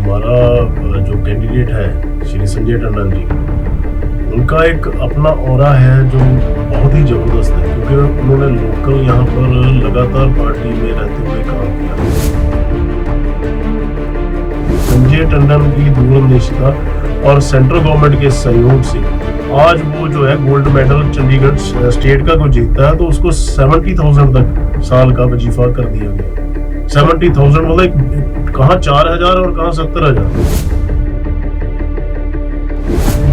हमारा जो कैंडिडेट है श्री संजय टंडन जी, उनका एक अपना ऑरा है जो बहुत ही ज़बरदस्त है, क्योंकि उन्होंने लोकल यहाँ पर लगातार पार्टी में रहते हुए काम किया। संजय टंडन की दूरंदेशिता और सेंट्रल गवर्नमेंट के सहयोग से आज वो जो है गोल्ड मेडल चंडीगढ़ स्टेट का को जीतता है, तो उसको 70,000 तक साल का वजीफा कर दिया गया। 70,000 मतलब कहाँ 4,000 और कहाँ 70,000।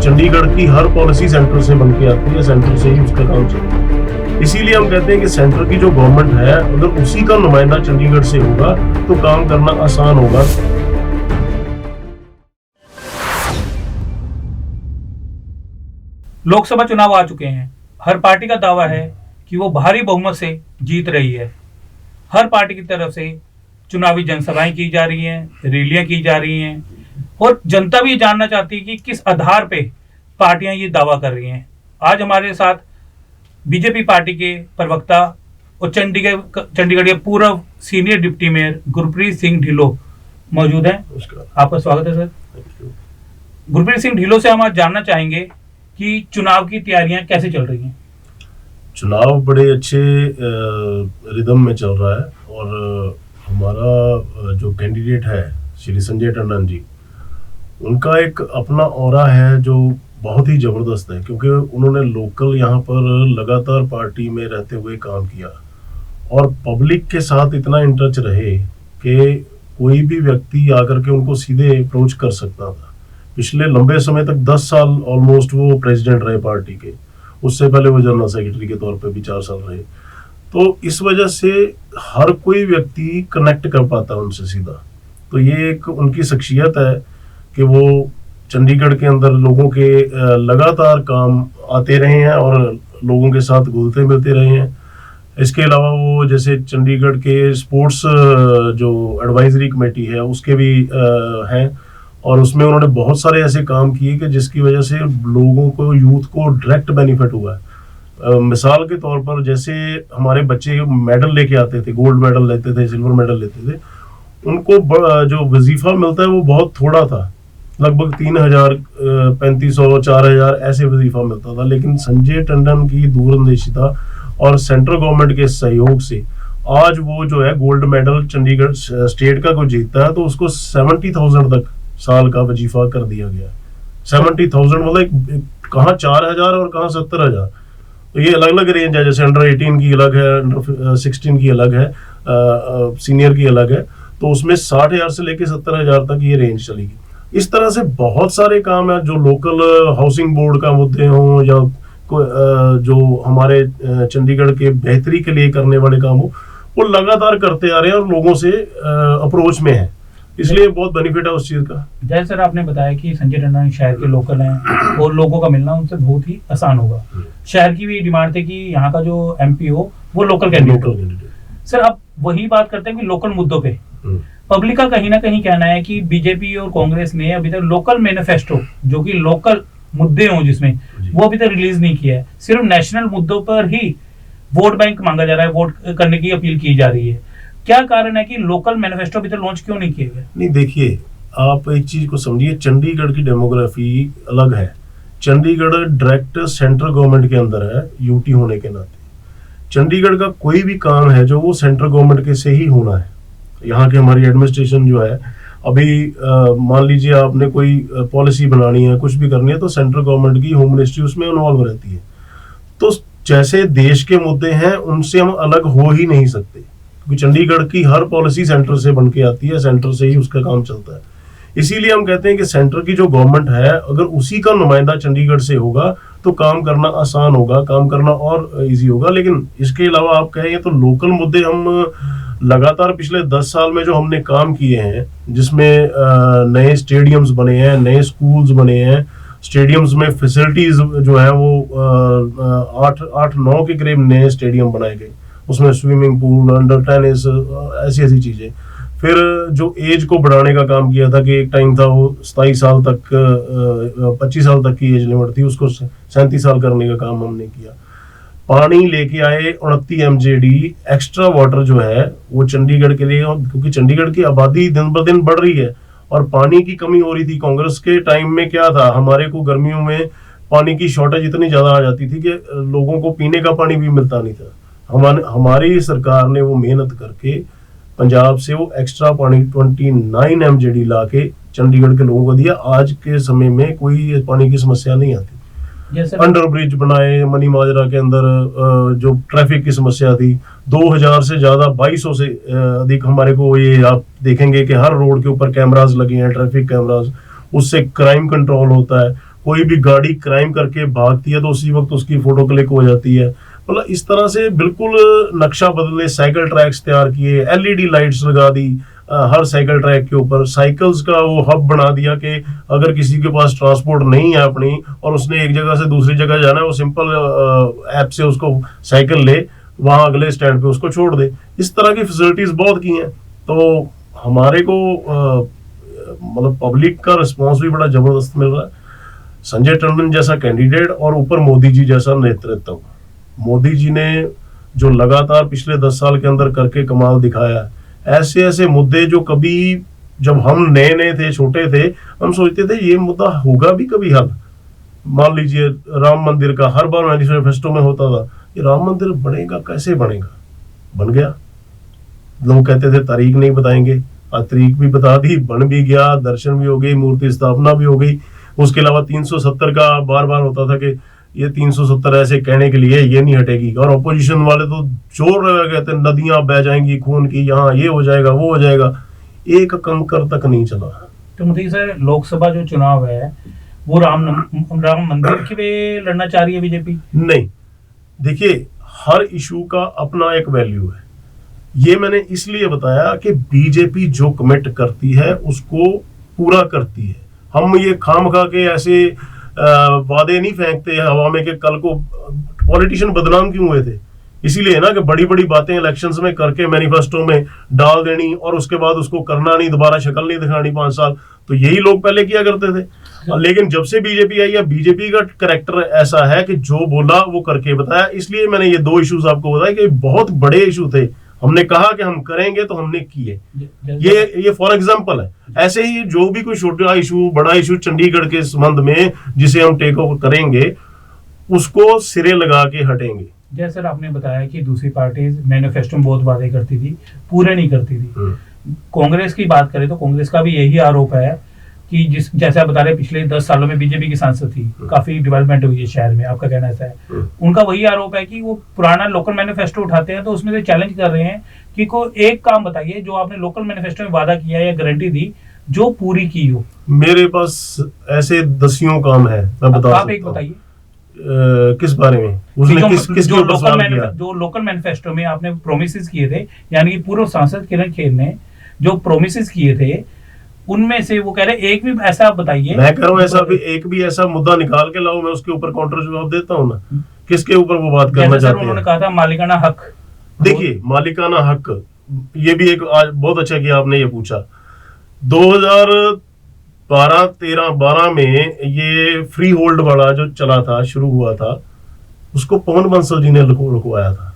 चंडीगढ़ की हर पॉलिसी सेंटर से बन के आती है, सेंटर से ही उसका काम चलता है। इसीलिए हम कहते हैं कि सेंटर की जो गवर्नमेंट है, अगर उसी का नुमाइंदा चंडीगढ़ से होगा तो काम करना आसान होगा। लोकसभा चुनाव आ चुके हैं। हर पार्टी का दावा है कि वो भारी बहुमत से जीत रही है। हर पार्टी की तरफ से चुनावी जनसभाएं की जा रही हैं, रैलियां की जा रही हैं, और जनता भी ये जानना चाहती है कि किस आधार पे पार्टियां ये दावा कर रही हैं। आज हमारे साथ बीजेपी पार्टी के प्रवक्ता और चंडीगढ़ के पूर्व senior deputy mayor Gurpreet Singh Dhillon मौजूद हैं। आपका स्वागत है सर। गुरप्रीत सिंह ढिल्लों से हम आज जानना चाहेंगे कि चुनाव की तैयारियां कैसे चल रही हैं। चुनाव बड़े अच्छे रिदम में चल रहा है, और हमारा जो कैंडिडेट है श्री संजय टंडन जी, उनका एक अपना ऑरा है जो बहुत ही ज़बरदस्त है, क्योंकि उन्होंने लोकल यहाँ पर लगातार पार्टी में रहते हुए काम किया और पब्लिक के साथ इतना इन टच रहे कि कोई भी व्यक्ति आकर के उनको सीधे अप्रोच कर सकता था। पिछले लंबे समय तक 10 साल ऑलमोस्ट वो प्रेसिडेंट रहे पार्टी के, उससे पहले वो जनरल सेक्रेटरी के तौर पे भी 4 साल रहे। तो इस वजह से हर कोई व्यक्ति कनेक्ट कर पाता है उनसे सीधा। तो ये एक उनकी शख्सियत है कि वो चंडीगढ़ के अंदर लोगों के लगातार काम आते रहे हैं और लोगों के साथ घुलते मिलते रहे हैं। इसके अलावा वो जैसे चंडीगढ़ के स्पोर्ट्स जो एडवाइजरी कमेटी है उसके भी हैं, और उसमें उन्होंने बहुत सारे ऐसे काम किए कि जिसकी वजह से लोगों को, यूथ को डायरेक्ट बेनिफिट हुआ है। मिसाल के तौर पर जैसे हमारे बच्चे मेडल लेके आते थे, गोल्ड मेडल लेते थे, सिल्वर मेडल लेते थे, उनको जो वजीफा मिलता है वो बहुत थोड़ा था, लगभग 3,000, 3,500, 4,000 ऐसे वजीफा मिलता था। लेकिन संजय टंडन की दूरंदेशिता और सेंट्रल गवर्नमेंट के सहयोग से आज वो जो है गोल्ड मेडल चंडीगढ़ स्टेट का को जीतता है, तो उसको 70,000 तक साल का वजीफा कर दिया गया। 70,000 मतलब कहाँ 4,000 और कहाँ 70,000। तो ये अलग अलग रेंज है, जैसे अंडर 18 की अलग है, अंडर 16 की अलग है, सीनियर की अलग है। तो उसमें 60,000 से लेके 70,000 तक ये रेंज चलेगी। इस तरह से बहुत सारे काम है, जो लोकल हाउसिंग बोर्ड का मुद्दे हों या जो हमारे चंडीगढ़ के बेहतरी के लिए करने वाले काम हो, वो लगातार करते आ रहे हैं और लोगों से अप्रोच में है। इसलिए बहुत बेनिफिट है उस चीज का। जैसे सर आपने बताया कि संजय टंडन शहर के लोकल हैं और लोगों का मिलना उनसे बहुत ही आसान होगा। शहर की भी डिमांड थी कि यहाँ का जो एमपी हो वो लोकल कैंडिडेट। सर अब वही बात करते हैं कि लोकल मुद्दों पे पब्लिक का कहीं ना कहीं कहना है कि बीजेपी और कांग्रेस ने अभी तक लोकल मैनिफेस्टो, जो कि लोकल मुद्दे हों जिसमें, वो अभी तक रिलीज नहीं किया है। सिर्फ नेशनल मुद्दों पर ही वोट बैंक मांगा जा रहा है, वोट करने की अपील की जा रही है। क्या कारण है कि लोकल मैनिफेस्टो अभी तक लॉन्च क्यों नहीं किए गए? नहीं, देखिए आप एक चीज को समझिए, चंडीगढ़ की डेमोग्राफी अलग है। चंडीगढ़ डायरेक्ट सेंट्रल गवर्नमेंट के अंदर है, यूटी होने के नाते। चंडीगढ़ का कोई भी काम है जो वो सेंट्रल गवर्नमेंट के से ही होना है। यहाँ की हमारी एडमिनिस्ट्रेशन जो है, अभी मान लीजिए आपने कोई पॉलिसी बनानी है, कुछ भी करनी है, तो सेंट्रल गवर्नमेंट की होम मिनिस्ट्री उसमें इन्वॉल्व रहती है। तो जैसे देश के मुद्दे हैं उनसे हम अलग हो ही नहीं सकते, क्योंकि चंडीगढ़ की हर पॉलिसी सेंटर से बन के आती है, सेंटर से ही उसका काम चलता है। इसीलिए हम कहते हैं कि सेंटर की जो गवर्नमेंट है, अगर उसी का नुमाइंदा चंडीगढ़ से होगा तो काम करना आसान होगा, काम करना और इजी होगा। लेकिन इसके अलावा आप कहें तो लोकल मुद्दे हम लगातार पिछले 10 साल में जो हमने काम किए हैं, जिसमें नए स्टेडियम्स बने हैं, नए स्कूल्स बने हैं, स्टेडियम्स में फैसिलिटीज जो है वो 8-9 के करीब नए स्टेडियम बनाए गए, उसमें स्विमिंग पूल, अंडर टेनिस, ऐसी ऐसी चीजें। फिर जो एज को बढ़ाने का काम किया था कि एक टाइम था वो 27 साल तक 25 साल तक की एज लिमिट थी, उसको 37 साल करने का काम हमने किया। पानी लेके आए 29 MJD एक्स्ट्रा वाटर जो है वो चंडीगढ़ के लिए, क्योंकि चंडीगढ़ की आबादी दिन ब दिन बढ़ रही है और पानी की कमी हो रही थी। कांग्रेस के टाइम में क्या था, हमारे को गर्मियों में पानी की शॉर्टेज इतनी ज्यादा आ जाती थी कि लोगों को पीने का पानी भी मिलता नहीं था। हमारी सरकार ने वो मेहनत करके पंजाब से वो एक्स्ट्रा पानी 29 MJD ला के चंडीगढ़ के लोगों को दिया। आज के समय में कोई पानी की समस्या नहीं आती। अंडर ब्रिज बनाए मनी माजरा के अंदर, जो ट्रैफिक की समस्या थी 2000 से ज्यादा 2200 से अधिक हमारे को, ये आप देखेंगे कि हर रोड के ऊपर कैमरास लगे हैं, ट्रैफिक कैमरास। उससे क्राइम कंट्रोल होता है। कोई भी गाड़ी क्राइम करके भागती है तो उसी वक्त उसकी फोटो क्लिक हो जाती है। मतलब इस तरह से बिल्कुल नक्शा बदले, साइकिल ट्रैक्स तैयार किए, LED लाइट्स लगा दी हर साइकिल ट्रैक के ऊपर। साइकिल्स का वो हब बना दिया कि अगर किसी के पास ट्रांसपोर्ट नहीं है अपनी और उसने एक जगह से दूसरी जगह जाना है, वो सिंपल ऐप से उसको साइकिल ले, वहां अगले स्टैंड पे उसको छोड़ दे। इस तरह की फैसिलिटीज बहुत की हैं। तो हमारे को मतलब पब्लिक का रिस्पॉन्स भी बड़ा जबरदस्त मिल रहा है। संजय टंडन जैसा कैंडिडेट और ऊपर मोदी जी जैसा नेतृत्व। मोदी जी ने जो लगातार पिछले 10 साल के अंदर करके कमाल दिखाया, ऐसे ऐसे मुद्दे जो कभी जब हम नए नए थे, छोटे थे, हम सोचते थे ये मुद्दा होगा भी कभी हल। मान लीजिए राम मंदिर का हर बार मैनिफेस्टो में होता था, ये राम मंदिर बनेगा, कैसे बनेगा, बन गया। लोग कहते थे तारीख नहीं बताएंगे, आज तारीख भी बता दी, बन भी गया, दर्शन भी हो गई, मूर्ति स्थापना भी हो गई। उसके अलावा 370 का बार बार होता था कि ये 370 ऐसे कहने के लिए ये नहीं हटेगी, और ऑपोजिशन वाले तो जोर लगा कहते हैं नदियां बह जाएंगी खून की, यहाँ ये हो जाएगा वो हो जाएगा। एक कंकर तक नहीं चला। तो मोदी सर, लोकसभा जो चुनाव है वो राम मंदिर के लिए लड़ना चाह रही है बीजेपी? नहीं, देखिए हर इशू का अपना एक वैल्यू है। ये मैंने इसलिए बताया कि बीजेपी जो कमिट करती है उसको पूरा करती है। हम ये खामखा के ऐसे वादे नहीं फेंकते हैं हवा में कि कल को पॉलिटिशियन बदनाम क्यों हुए थे। इसीलिए ना कि बड़ी बड़ी बातें इलेक्शंस में करके मैनिफेस्टो में डाल देनी और उसके बाद उसको करना नहीं, दोबारा शक्ल नहीं दिखानी 5 साल। तो यही लोग पहले किया करते थे। लेकिन जब से बीजेपी आई है, बीजेपी का करैक्टर ऐसा है कि जो बोला वो करके बताया। इसलिए मैंने ये 2 इश्यूज आपको बताया कि बहुत बड़े इशू थे, हमने कहा कि हम करेंगे तो हमने किए। ये फॉर एग्जांपल है। ऐसे ही जो भी कोई छोटा इशू, बड़ा इशू चंडीगढ़ के संबंध में जिसे हम टेक ओवर करेंगे, उसको सिरे लगा के हटेंगे। जैसे आपने बताया कि दूसरी पार्टी मैनिफेस्टो में बहुत वादे करती थी, पूरे नहीं करती थी। कांग्रेस की बात करें तो कांग्रेस का भी यही आरोप है कि जैसे आप बता रहे पिछले 10 सालों में बीजेपी की सांसद थी, काफी डेवलपमेंट हुई है शहर में, आपका कहना ऐसा है। उनका वही आरोप है कि वो पुराना लोकल मैनिफेस्टो उठाते हैं तो उसमें से चैलेंज कर रहे हैं कि कोई एक काम बताइए जो आपने लोकल मैनिफेस्टो में वादा किया या गारंटी दी जो पूरी की हो। मेरे पास ऐसे दसियों काम है, मैं बता आप एक बताइए किस बारे में, उसने किसके ऊपर सवाल किया? जो लोकल मैनिफेस्टो में आपने प्रोमिसेस किए थे, यानी कि पूर्व सांसद किरण खेर ने जो प्रोमिसेस किए थे उनमें से वो कह रहे एक भी ऐसा आप बताइए। मैं कह रहा हूँ ऐसा भी एक भी ऐसा मुद्दा निकाल के लाओ, मैं उसके ऊपर काउंटर जवाब देता हूँ ना। किसके ऊपर वो बात करना चाहते हैं? उन्होंने कहा था मालिकाना हक। देखिए मालिकाना हक, ये भी एक आज बहुत अच्छा किया आपने ये पूछा। 2012 में ये फ्री होल्ड वाला जो चला था, शुरू हुआ था, उसको पवन बंसल जी ने रुकवाया था।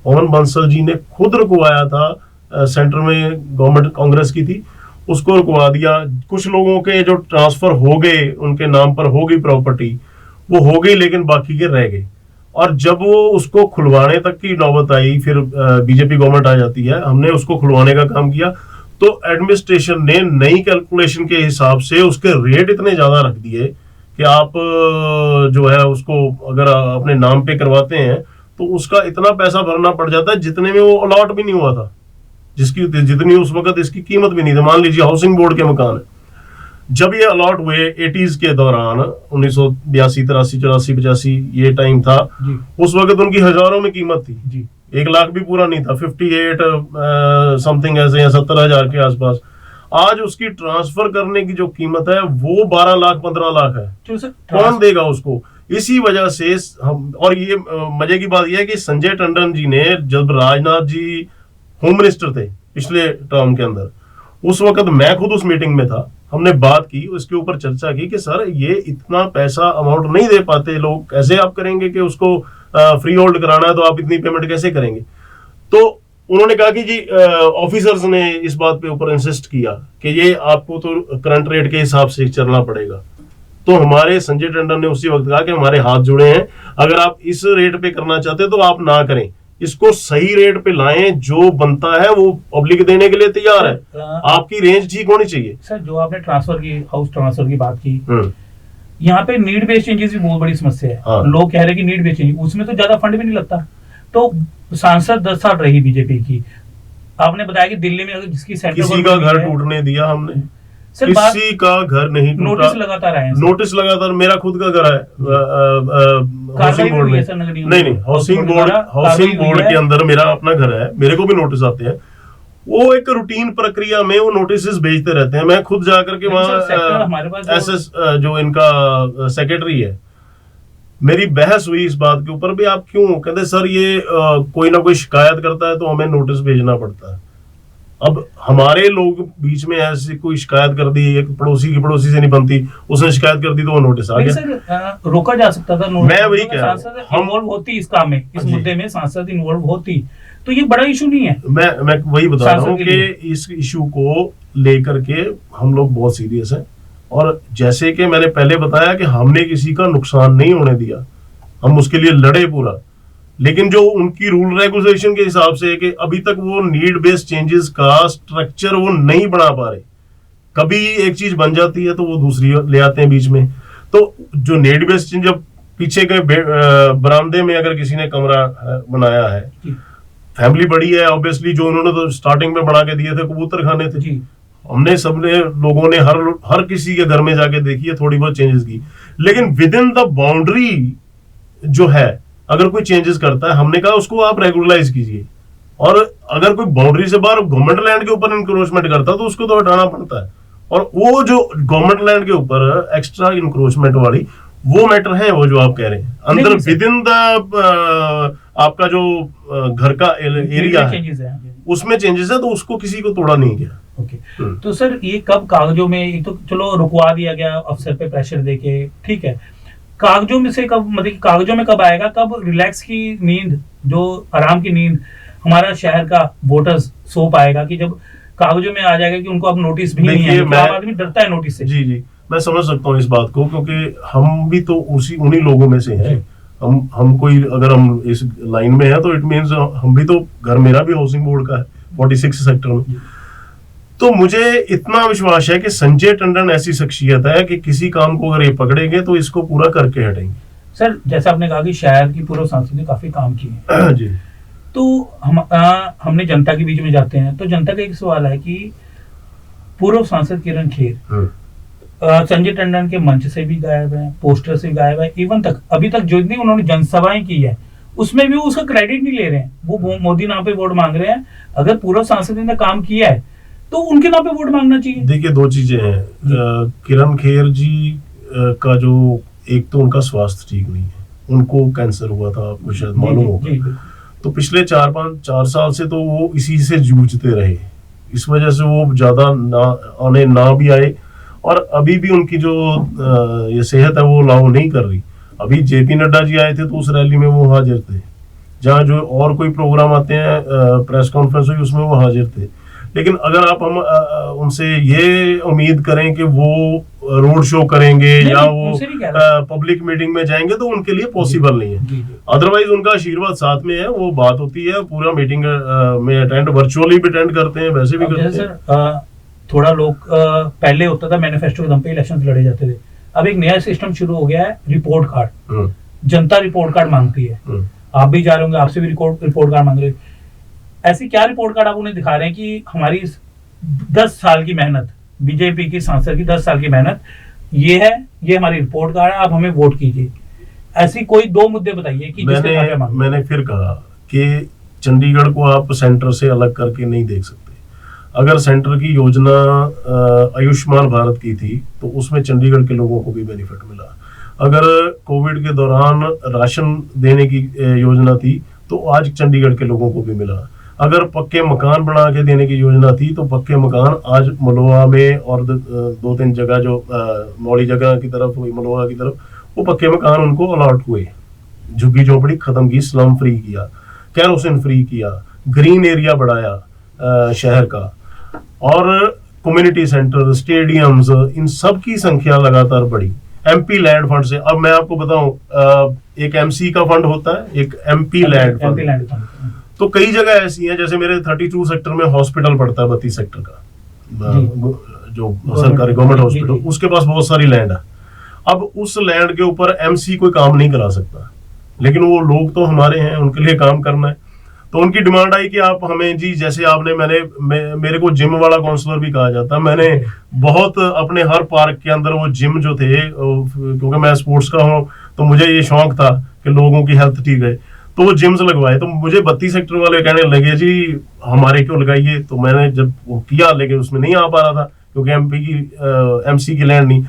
पवन बंसल जी ने खुद रुकवाया था। सेंटर में गवर्नमेंट कांग्रेस की थी, उसको रुकवा दिया। कुछ लोगों के जो ट्रांसफर हो गए, उनके नाम पर हो गई प्रॉपर्टी, वो हो गई, लेकिन बाकी के रह गए। और जब वो उसको खुलवाने तक की नौबत आई, फिर बीजेपी गवर्नमेंट आ जाती है, हमने उसको खुलवाने का काम किया, तो एडमिनिस्ट्रेशन ने नई कैलकुलेशन के हिसाब से उसके रेट इतने ज्यादा रख दिए कि आप जो है उसको अगर अपने नाम पे करवाते हैं तो उसका इतना पैसा भरना पड़ जाता है जितने में वो अलॉट भी नहीं हुआ था, जितनी उस वक्त इसकी कीमत भी नहीं थी। मान लीजिए हाउसिंग बोर्ड के मकान है, जब ये अलॉट हुए 80s के दौरान, 1982, 83, 84, 85 ये टाइम था, उस वक्त उनकी हजारों में कीमत थी जी, 1 लाख भी पूरा नहीं था, 58 समथिंग ऐसे या 70,000 के आसपास। आज उसकी ट्रांसफर करने की जो कीमत है वो 12 लाख 15 लाख है। कौन देगा उसको? इसी वजह से हम, और ये मजे की बात यह है कि संजय टंडन जी ने, जब राजनाथ जी होम मिनिस्टर थे पिछले टर्म के अंदर, उस वक्त मैं खुद उस मीटिंग में था, हमने बात की, उसके ऊपर चर्चा की कि सर ये इतना पैसा अमाउंट नहीं दे पाते लोग, कैसे आप करेंगे कि उसको फ्री होल्ड कराना है तो आप इतनी पेमेंट कैसे करेंगे? तो उन्होंने कहा कि जी ऑफिसर्स ने इस बात पे ऊपर इंसिस्ट किया कि ये आपको तो करंट रेट के हिसाब से चलना पड़ेगा। तो हमारे संजय टंडन ने उसी वक्त कहा कि हमारे हाथ जुड़े हैं, अगर आप इस रेट पे करना चाहते हैं तो आप ना करें, इसको सही रेट पे लाएं, जो बनता है वो पब्लिक देने के लिए तैयार है, आपकी रेंज ठीक होनी चाहिए। सर जो आपने ट्रांसफर की, हाउस ट्रांसफर की बात की, यहाँ पे नीड बेस्ड चेंजेस भी बहुत बड़ी समस्या है। हाँ। लोग कह रहे हैं कि नीड बेस्ड चेंजेस, उसमें तो ज्यादा फंड भी नहीं लगता। तो सांसद 10 साल रही बीजेपी की, आपने बताया कि दिल्ली में अगर जिसकी सेंट्रल किसी का घर टूटने दिया हमने? सर किसी का घर नहीं टूटा। नोटिस लगातार आए हैं सर। नोटिस लगातार, मेरा खुद का घर है हाउसिंग बोर्ड में। नहीं, हाउसिंग बोर्ड के अंदर मेरा अपना घर है, मेरे को भी नोटिस आते हैं। वो एक रूटीन प्रक्रिया में वो नोटिस भेजते रहते हैं। मैं खुद जाकर के वहाँ एसएस जो इनका सेक्रेटरी है, मेरी बहस हुई इस बात के ऊपर भी, आप क्यों, कहते सर ये कोई ना कोई शिकायत करता है तो हमें नोटिस भेजना पड़ता है। अब हमारे लोग बीच में ऐसे कोई शिकायत कर दी, एक पड़ोसी की पड़ोसी से नहीं बनती, उसने शिकायत कर दी तो वो नोटिस आ गया। सर रोका जा सकता था। मैं वही कह रहा हूं, हम इन्वॉल्व होती इस काम में, इस मुद्दे में सांसद इन्वॉल्व होती तो ये बड़ा इशू नहीं है। मैं वही बता रहा हूँ कि इस इशू को लेकर के हम लोग बहुत सीरियस हैं, और जैसे कि मैंने पहले बताया कि हमने किसी का नुकसान नहीं होने दिया, हम उसके लिए लड़े पूरा। लेकिन जो उनकी रूल रेगुलेशन के हिसाब से है कि अभी तक वो नीड बेस्ड चेंजेस का स्ट्रक्चर वो नहीं बना पा रहे। कभी एक चीज बन जाती है तो वो दूसरी ले आते हैं बीच में। तो जो नीड बेस्ड चेंज, जब पीछे के बरामदे में अगर किसी ने कमरा बनाया है, फैमिली बड़ी है ऑब्वियसली, जो उन्होंने तो स्टार्टिंग में बना के दिए थे कबूतर खाने थे, हमने सबने लोगों ने हर किसी के घर में जाके देखी है, थोड़ी बहुत चेंजेस की। लेकिन विद इन द बाउंड्री जो है, अगर कोई चेंजेस करता है, हमने कहा उसको आप रेगुलराइज कीजिए। और अगर कोई बाउंड्री से बाहर गवर्नमेंट लैंड के ऊपर इंक्रोचमेंट करता है तो उसको तो हटाना पड़ता है। और वो जो गवर्नमेंट लैंड के ऊपर एक्स्ट्रा इंक्रोचमेंट वाली वो मैटर है, वो जो आप कह रहे हैं अंदर विद इन द आपका जो घर का एरिया है उसमें चेंजेस है, तो उसको किसी को तोड़ा नहीं गया। ओके। तो सर ये कब कागजों में, एक तो चलो रुकवा दिया गया अफसर पे प्रेशर देके, ठीक है, कागजों में से कब, मतलब कागजों में कब आएगा, कब रिलैक्स की नींद, जो आराम की नींद हमारा शहर का वोटर्स सो पाएगा, कि जब कागजों में आ जाएगा कि उनको अब नोटिस भी नहीं है, आम आदमी डरता है नोटिस से। जी मैं समझ सकता हूँ इस बात को, क्योंकि हम भी तो उन्हीं लोगों में से हैं। हम कोई, अगर हम इस लाइन में है तो इट मीन्स हम भी तो, घर मेरा भी हाउसिंग बोर्ड का है 46 सेक्टर में। तो मुझे इतना विश्वास है कि संजय टंडन ऐसी शख्सियत है कि किसी काम को अगर ये पकड़ेंगे तो इसको पूरा करके हटेंगे। सर जैसा आपने कहा कि शहर की पूर्व सांसद ने काफी काम किए जी, तो हमने जनता के बीच में जाते हैं, तो जनता का एक सवाल है कि पूर्व सांसद किरण खेर संजय टंडन के मंच से भी गायब है, पोस्टर से गायब है, इवन तक अभी तक जो इतनी उन्होंने जनसभाएं की है उसमें भी उसका क्रेडिट नहीं ले रहे हैं। वो मोदी नाम पे वोट मांग रहे हैं। अगर पूर्व सांसद ने काम किया है तो उनके नाम पे वोट मांगना चाहिए। देखिए, दो चीजें हैं। किरण खेर जी का जो, एक तो उनका स्वास्थ्य ठीक नहीं है, उनको कैंसर हुआ था, आपको शायद मालूम होगा। तो पिछले 4 साल से तो वो इसी से जूझते रहे, इस वजह से वो ज्यादा आने ना भी आए, और अभी भी उनकी जो ये सेहत है वो अलाउ नहीं कर रही। अभी जेपी नड्डा जी आए थे तो उस रैली में वो हाजिर थे, जहाँ जो और कोई प्रोग्राम आते हैं, प्रेस कॉन्फ्रेंस हुई उसमें वो हाजिर थे। लेकिन अगर आप हम उनसे ये उम्मीद करें कि वो रोड शो करेंगे या वो पब्लिक मीटिंग में जाएंगे, तो उनके लिए पॉसिबल नहीं है। अदरवाइज उनका आशीर्वाद साथ में है, वो बात होती है, पूरा मीटिंग में अटेंड, वर्चुअली भी अटेंड करते हैं, वैसे भी करते हैं। थोड़ा लोग पहले होता था मैनिफेस्टो के दम पे इलेक्शन लड़े जाते थे, अब एक नया सिस्टम शुरू हो गया है, रिपोर्ट कार्ड। जनता रिपोर्ट कार्ड मांगती है, आप भी जा रहे होंगे, आपसे भी रिपोर्ट कार्ड मांग रहे हैं। ऐसी क्या रिपोर्ट कार्ड आप उन्हें दिखा रहे हैं कि हमारी 10 साल की मेहनत, बीजेपी की सांसद की 10 साल की मेहनत ये है, ये हमारी रिपोर्ट कार्ड है, आप हमें वोट कीजिए। ऐसी कोई 2 मुद्दे बताइए कि मैंने फिर कहा कि चंडीगढ़ को आप सेंटर से अलग करके नहीं देख सकते। अगर सेंटर की योजना आयुष्मान भारत की थी तो उसमें चंडीगढ़ के लोगों को भी बेनिफिट मिला। अगर कोविड के दौरान राशन देने की योजना थी तो आज चंडीगढ़ के लोगों को भी मिला। अगर पक्के मकान बना के देने की योजना थी तो पक्के मकान आज मलोआ में और 2-3 जगह, जो मौड़ी जगह की तरफ हुई, मलोआ की तरफ, वो पक्के मकान उनको अलॉट हुए। झुग्गी झोपड़ी खत्म की, स्लम फ्री किया, कैरोसिन फ्री किया, ग्रीन एरिया बढ़ाया शहर का, और कम्युनिटी सेंटर, स्टेडियम्स, इन सब की संख्या लगातार बढ़ी। एमपी लैंड फंड से, अब मैं आपको बताऊं, एक एमसी का फंड होता है, एक एमपी लैंड फंड। तो कई जगह ऐसी हैं, जैसे मेरे 32 सेक्टर में हॉस्पिटल पड़ता है, 32 सेक्टर का जो सरकारी गवर्नमेंट हॉस्पिटल, उसके पास बहुत सारी लैंड है। अब उस लैंड के ऊपर एमसी कोई काम नहीं करा सकता, लेकिन वो लोग तो हमारे हैं, उनके लिए काम करना है। तो उनकी डिमांड आई कि आप हमें जी, जैसे आपने मेरे को जिम वाला काउंसलर भी कहा जाता है, मैंने बहुत अपने हर पार्क के अंदर वो जिम जो थे, क्योंकि मैं स्पोर्ट्स का हूँ तो मुझे ये शौक था कि लोगों की हेल्थ ठीक है, तो वो जिम्स लगवाए। तो मुझे 32 सेक्टर वाले कहने लगे जी हमारे क्यों लगाइए, तो मैंने जब वो किया, लेकिन उसमें नहीं आ पा रहा था क्योंकि एमसी की लैंड नहीं।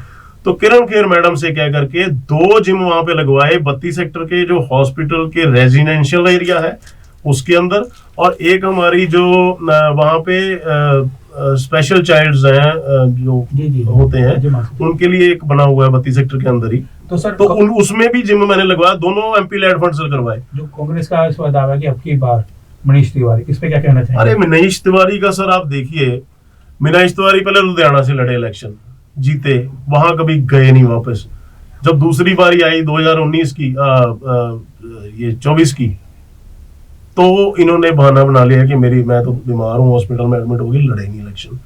तो किरण खेर मैडम से कह करके 2 जिम वहां पे लगवाए, 32 सेक्टर के जो हॉस्पिटल के रेजिडेंशियल एरिया है उसके अंदर, और एक हमारी जो वहां पे स्पेशल चाइल्ड्स हैं जो होते हैं, उनके लिए एक बना हुआ है 32 सेक्टर के अंदर ही। तो सर, तो उसमें भी जिम मैंने लगवाया, दोनों एमपी लैंड फंड से करवाए। जो कांग्रेस का इस बार दावा है कि अब की बार मनीष तिवारी, इस पे क्या कहना चाहिए? अरे मनीष तिवारी का सर आप देखिए, मनीष तिवारी पहले लुधियाना से लड़े, इलेक्शन जीते, वहां कभी गए नहीं वापस। जब दूसरी बारी आई 2019 की, ये 24 की, तो इन्होंने बहाना बना लिया कि मैं तो बीमार हूँ, हॉस्पिटल में एडमिट हो गई, लड़े नहीं इलेक्शन।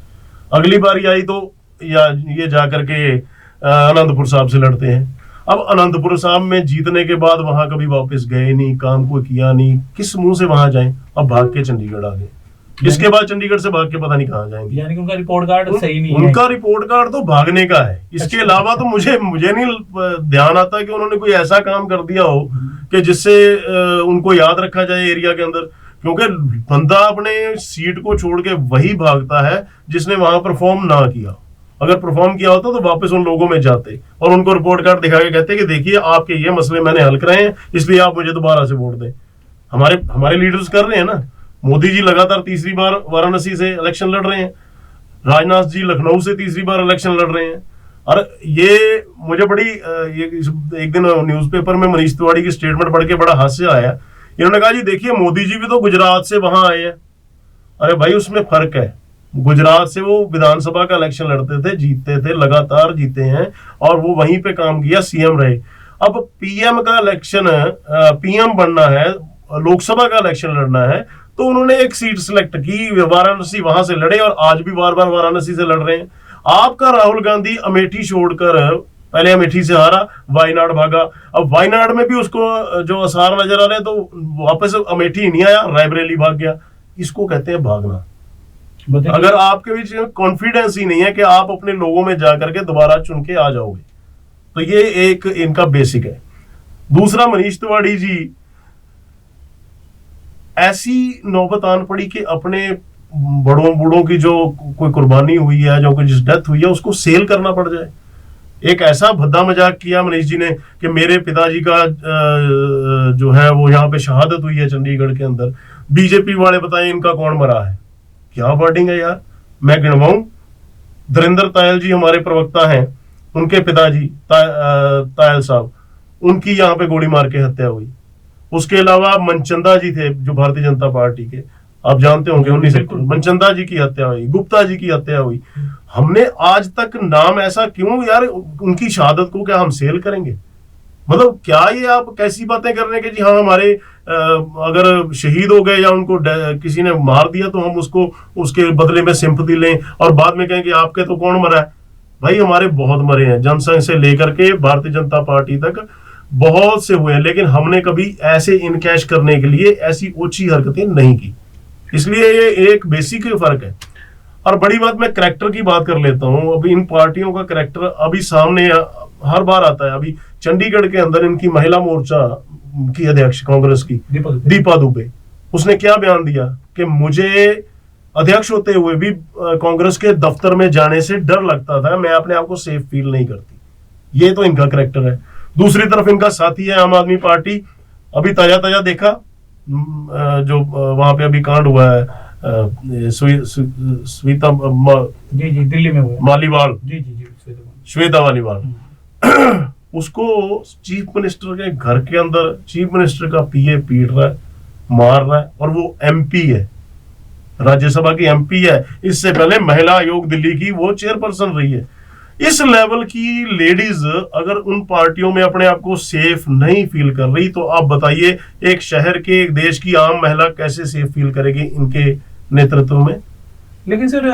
अगली बारी आई तो ये जाकर के अनंतपुर साहब से लड़ते हैं। अब अनंतपुर साहब में जीतने के बाद वहां कभी वापस गए नहीं, काम कोई किया नहीं, किस मुंह से वहां जाएं? अब भाग के चंडीगढ़ आ गए, इसके बाद चंडीगढ़ से भाग के पता नहीं कहां जाएंगे। यानी कि उनका रिपोर्ट कार्ड सही नहीं है। उनका रिपोर्ट कार्ड तो भागने का है। इसके अलावा तो मुझे नहीं ध्यान आता कि उन्होंने कोई ऐसा काम कर दिया हो कि जिससे उनको याद रखा जाए एरिया के अंदर, क्योंकि बंदा अपने सीट को छोड़ के वही भागता है जिसने वहां परफॉर्म ना किया। अगर परफॉर्म किया होता तो वापस उन लोगों में जाते और उनको रिपोर्ट कार्ड दिखा के कहते कि देखिए आपके ये मसले मैंने हल कराए हैं, इसलिए आप मुझे दोबारा से वोट दें। हमारे लीडर्स कर रहे हैं ना। मोदी जी लगातार तीसरी बार वाराणसी से इलेक्शन लड़ रहे हैं, राजनाथ जी लखनऊ से तीसरी बार इलेक्शन लड़ रहे हैं। और ये मुझे बड़ी एक दिन न्यूज़पेपर में मनीष तिवारी की स्टेटमेंट पढ़ के बड़ा हास्य आया। इन्होंने कहा जी देखिए मोदी जी भी तो गुजरात से वहां आए हैं। अरे भाई उसमें फर्क है, गुजरात से वो विधानसभा का इलेक्शन लड़ते थे, जीतते थे, लगातार जीते हैं और वो वहीं पे काम किया, सीएम रहे। अब पीएम का इलेक्शन, पीएम बनना है, लोकसभा का इलेक्शन लड़ना है, तो उन्होंने एक सीट सिलेक्ट की, वाराणसी, वहां से लड़े और आज भी बार बार वाराणसी से लड़ रहे हैं। आपका राहुल गांधी अमेठी छोड़कर, पहले अमेठी से हारा, वायनाड भागा, अब वायनाड में भी उसको जो आसार नजर आ रहे हैं तो वापस अमेठी नहीं आया, रायबरेली भाग गया। इसको कहते हैं भागना। अगर आपके बीच कॉन्फिडेंस ही नहीं है कि आप अपने लोगों में जाकर के दोबारा चुन के आ जाओगे, तो ये एक इनका बेसिक है। दूसरा, मनीष तिवारी जी, ऐसी नौबत आन पड़ी कि अपने बड़ों बूढ़ों की जो कोई कुर्बानी हुई है, जो कोई जिस डेथ हुई है, उसको सेल करना पड़ जाए। एक ऐसा भद्दा मजाक किया मनीष जी ने कि मेरे पिताजी का जो है वो यहाँ पे शहादत हुई है चंडीगढ़ के अंदर, बीजेपी वाले बताएं इनका कौन मरा है। क्या वर्डिंग है यार। मैं गिनवाऊं, धीरेन्द्र तायल जी हमारे प्रवक्ता हैं, उनके पिताजी तायल साहब, उनकी यहाँ पे गोली मार के हत्या हुई। उसके अलावा मनचंदा जी थे जो भारतीय जनता पार्टी के, आप जानते होंगे, 19 मनचंदा जी की हत्या हुई, गुप्ता जी की हत्या हुई। हमने आज तक नाम ऐसा क्यों यार, उनकी शहादत को क्या हम सेल करेंगे? मतलब क्या ये आप कैसी बातें कर रहे हैं कि जी हाँ हमारे अगर शहीद हो गए या उनको किसी ने मार दिया तो हम उसको उसके बदले में सिंपैथी लें और बाद में कहें कि आपके तो कौन मरा है। भाई हमारे बहुत मरे हैं, जनसंघ से लेकर के भारतीय जनता पार्टी तक बहुत से हुए हैं, लेकिन हमने कभी ऐसे इनकैश करने के लिए ऐसी ओछी हरकतें नहीं की। इसलिए ये एक बेसिक फर्क है। और बड़ी बात, मैं करैक्टर की बात कर लेता हूं। अभी इन पार्टियों का करैक्टर अभी सामने हर बार आता है। अभी चंडीगढ़ के अंदर इनकी महिला मोर्चा की अध्यक्ष कांग्रेस की दीपा दुबे, उसने क्या बयान दिया कि मुझे अध्यक्ष होते हुए भी कांग्रेस के दफ्तर में जाने से डर लगता था, मैं अपने आप को सेफ फील नहीं करती। ये तो इनका करैक्टर है। दूसरी तरफ इनका साथी है आम आदमी पार्टी। अभी ताजा देखा जो वहां पे अभी कांड हुआ है, श्वेता जी दिल्ली में हुआ, मालीवाल, जी श्वेता मालीवाल, उसको चीफ मिनिस्टर के घर के अंदर चीफ मिनिस्टर का पीए पीट रहा है। मार रहा है, और वो एमपी है, राज्यसभा की एमपी है। इससे पहले महिला आयोग दिल्ली की वो चेयरपर्सन रही है। इस लेवल की लेडीज अगर उन पार्टियों में अपने आप को सेफ नहीं फील कर रही, तो आप बताइए एक शहर के, एक देश की आम महिला कैसे सेफ फील करेगी इनके नेतृत्व में। लेकिन सर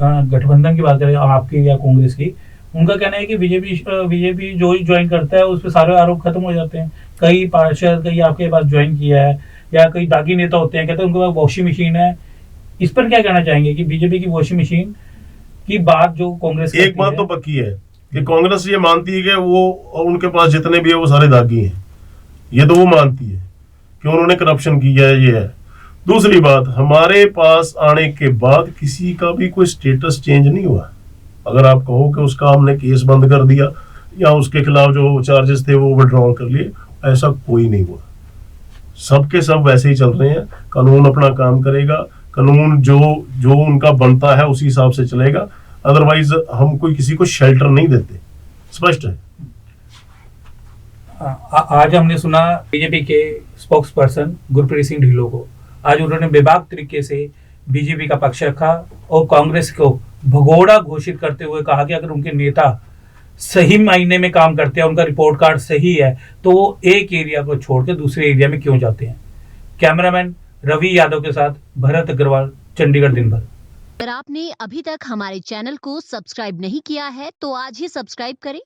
गठबंधन की बात करें आपकी या कांग्रेस की, उनका कहना है कि बीजेपी जो ही ज्वाइन करता है उस पर सारे आरोप खत्म हो जाते हैं। कई पार्षद कई आपके पास ज्वाइन किया है, या कई दागी नेता होते हैं कहते हैं उनके पास वॉशिंग मशीन है। इस पर क्या कहना चाहेंगे कि बीजेपी की वॉशिंग मशीन की बात जो कांग्रेस एक बात तो पक्की है कि कांग्रेस ये मानती है कि वो उनके पास जितने भी है वो सारे दागी हैं, ये तो वो मानती है कि उन्होंने करप्शन किया है, ये है। दूसरी बात, हमारे पास आने के बाद किसी का भी कोई स्टेटस चेंज नहीं हुआ। अगर आप कहो कि उसका हमने केस बंद कर दिया या उसके खिलाफ जो चार्जेस थे वो विड्रॉल कर लिए, ऐसा कोई नहीं हुआ। सबके सब वैसे ही चल रहे हैं। कानून अपना काम करेगा, कानून जो जो उनका बनता है उसी हिसाब से चलेगा। अदरवाइज हम कोई किसी को शेल्टर नहीं देते, स्पष्ट है। आज हमने सुना बीजेपी के स्पोक्स पर्सन गुरप्रीत सिंह ढिल्लों को। आज उन्होंने बेबाक तरीके से बीजेपी का पक्ष रखा और कांग्रेस को भगोड़ा घोषित करते हुए कहा कि अगर उनके नेता सही मायने में काम करते हैं, उनका रिपोर्ट कार्ड सही है, तो वो एक एरिया को छोड़कर दूसरे एरिया में क्यों जाते हैं। कैमरामैन रवि यादव के साथ भरत अग्रवाल, चंडीगढ़ दिन भर। अगर आपने अभी तक हमारे चैनल को सब्सक्राइब नहीं किया है तो आज ही सब्सक्राइब करें,